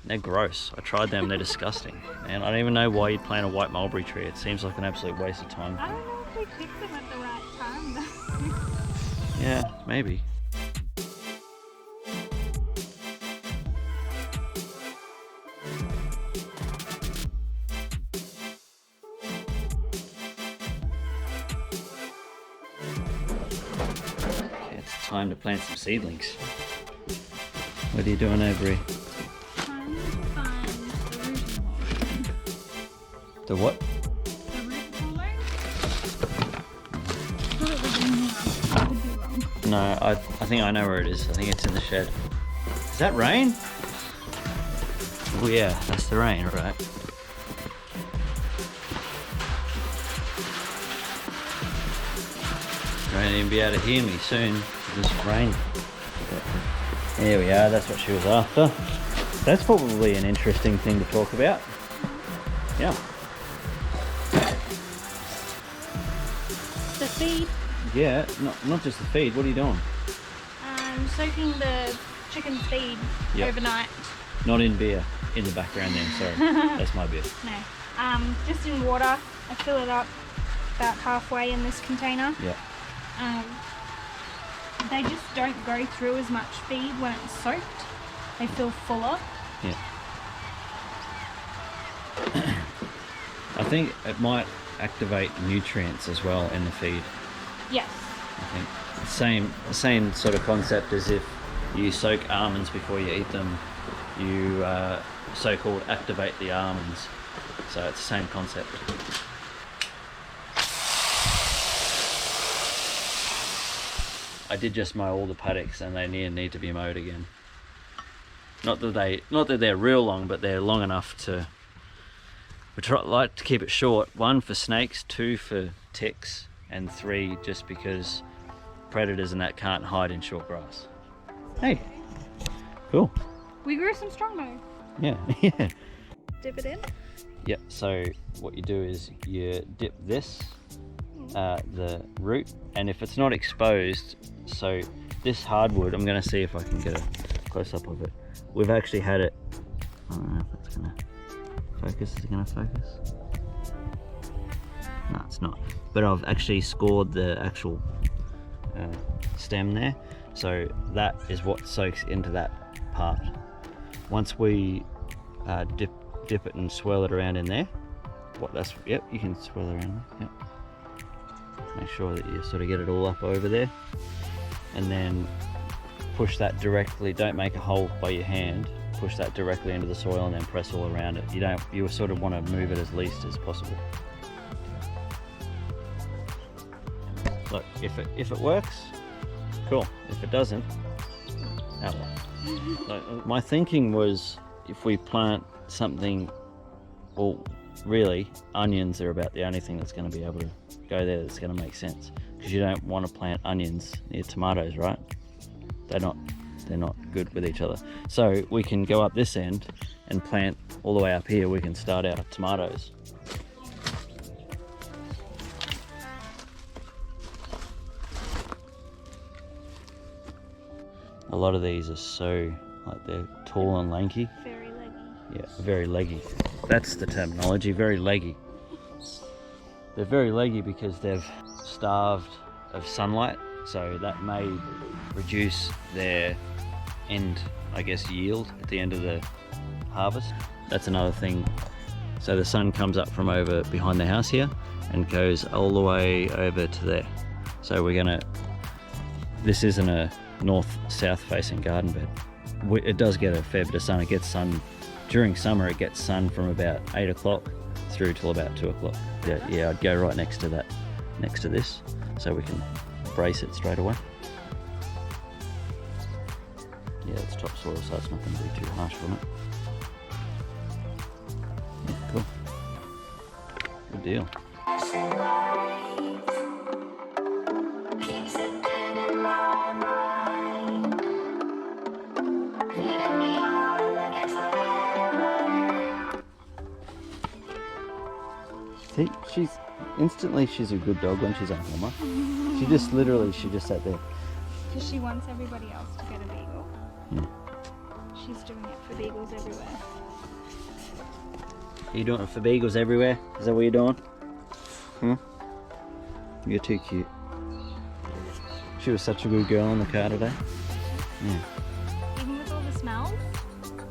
They're gross. I tried them, they're disgusting. And I don't even know why you'd plant a white mulberry tree. It seems like an absolute waste of time. I don't know if we picked them at the right time though. Yeah, maybe. Okay, it's time to plant some seedlings. What are you doing over here? Trying to find the rooting hole. The what? The root hollow? I thought it was in here. I could be wrong. No, I think I know where it is. I think it's in the shed. Is that rain? Oh yeah, that's the rain, right? You won't even be able to hear me soon with this rain. There we are, that's what she was after. That's probably an interesting thing to talk about. Yeah. The feed. Yeah, not just the feed, what are you doing? Soaking the chicken's feed overnight. Not in beer, in the background then, sorry. That's my beer. No. Just in water. I fill it up about halfway in this container. Yeah. They just don't go through as much feed when it's soaked. They feel fuller. Yeah. I think it might activate nutrients as well in the feed. Yes. I think same sort of concept as if you soak almonds before you eat them. You so-called activate the almonds. So it's the same concept. I did just mow all the paddocks and they need to be mowed again. Not that they're real long, but they're long enough to. Like to keep it short. 1 for snakes, 2 for ticks, and 3 just because predators and that can't hide in short grass. Hey, cool. We grew some strongbow. Yeah, yeah. Dip it in. Yep. So what you do is you dip this, the root, and if it's not exposed, so this hardwood, I'm going to see if I can get a close up of it. We've actually had it. I don't know if it's going to focus. Is it going to focus? No, it's not. But I've actually scored the actual stem there, so that is what soaks into that part. Once we dip it and swirl it around in there, yep, you can swirl it around there. Yep. Make sure that you sort of get it all up over there, and then push that directly. Don't make a hole by your hand. Push that directly into the soil and then press all around it. You sort of want to move it as least as possible. Look, if it works, cool. If it doesn't, out well. My thinking was if we plant something, well, really, onions are about the only thing that's going to be able to go there that's going to make sense. Because you don't want to plant onions near tomatoes, right? They're not good with each other. So we can go up this end and plant all the way up here. We can start our tomatoes. A lot of these are so, like, they're tall and lanky. Very leggy. Yeah, very leggy. That's the terminology, very leggy. They're very leggy because they've starved of sunlight, so that may reduce their end, I guess, yield at the end of the harvest. That's another thing. So the sun comes up from over behind the house here and goes all the way over to there. So this isn't a north-south facing garden bed. It does get a fair bit of sun. It gets sun during summer. It gets sun from about 8 o'clock through till about 2 o'clock. Yeah, I'd go right next to that, next to this, so we can brace it straight away. Yeah, it's topsoil, so it's not going to be too harsh on it. Yeah, cool. Good deal. See, she's a good dog when she's on Homer. She just sat there. Because she wants everybody else to get a beagle. Yeah. She's doing it for beagles everywhere. Are you doing it for beagles everywhere? Is that what you're doing? You're too cute. She was such a good girl in the car today. Yeah. Even with all the smells?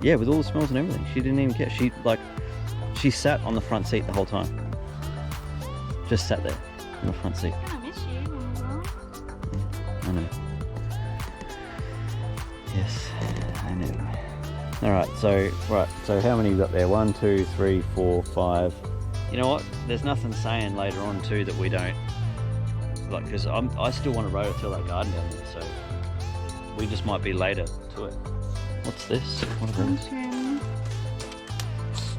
Yeah, with all the smells and everything. She didn't even care. She sat on the front seat the whole time. Just sat there in the front seat. I miss you when you're gone. I know. Yes, I know. Alright, so how many you got there? 1, 2, 3, 4, 5. You know what? There's nothing saying later on too that we don't, like, because I still want to rototill that garden down there, so we just might be later to it. What's this? What are these?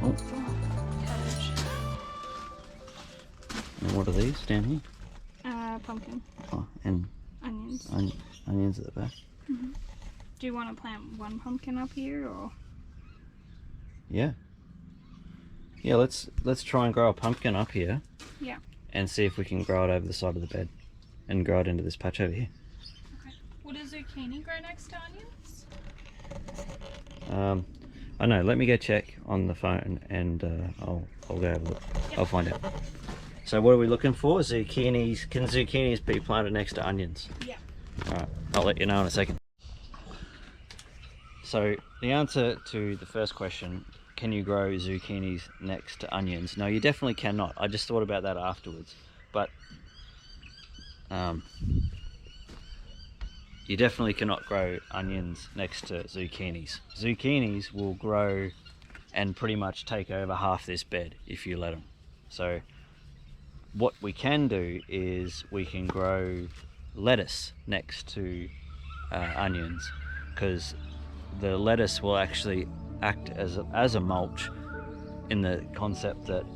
Pumpkin. Oh, Cabbage. and what are these down here? Pumpkin. Oh, and Onions. onions at the back. Mm-hmm. Do you want to plant one pumpkin up here, or? Yeah. Yeah, let's try and grow a pumpkin up here. Yeah. And see if we can grow it over the side of the bed and grow it into this patch over here. Okay. Would a zucchini grow next to onions? I know, let me go check on the phone and I'll go have a look. Yep. I'll find out. So what are we looking for? Zucchinis. Can zucchinis be planted next to onions? Yeah. Alright, I'll let you know in a second. So the answer to the first question, can you grow zucchinis next to onions? No, you definitely cannot. I just thought about that afterwards. But you definitely cannot grow onions next to zucchinis. Zucchinis will grow and pretty much take over half this bed if you let them. So what we can do is we can grow lettuce next to onions, because the lettuce will actually act as a mulch, in the concept that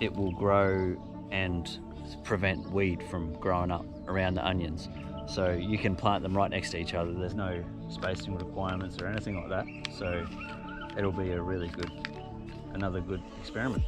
it will grow and prevent weed from growing up around the onions. So you can plant them right next to each other. There's no spacing requirements or anything like that. So it'll be a really another good experiment.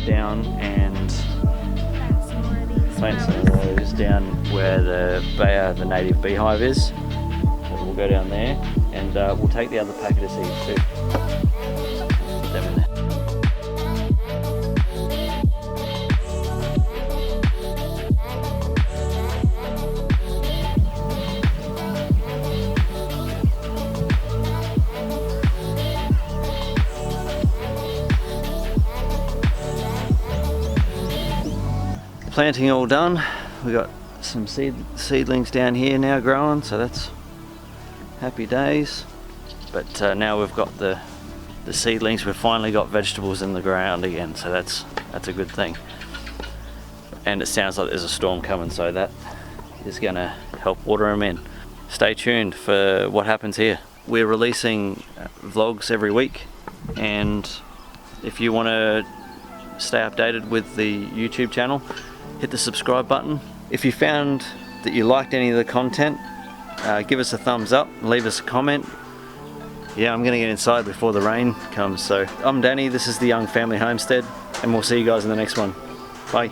Down and plant some of those down where the native beehive is. So we'll go down there and we'll take the other packet of seeds too. Put them in there. Planting all done. We got some seedlings down here now growing, so that's happy days. But now we've got the seedlings. We've finally got vegetables in the ground again, so that's a good thing. And it sounds like there's a storm coming, so that is going to help water them in. Stay tuned for what happens here. We're releasing vlogs every week, and if you want to stay updated with the YouTube channel, hit the subscribe button. If you found that you liked any of the content, give us a thumbs up, leave us a comment. Yeah, I'm gonna get inside before the rain comes. So I'm Danny, this is the Young Family Homestead, and we'll see you guys in the next one. Bye.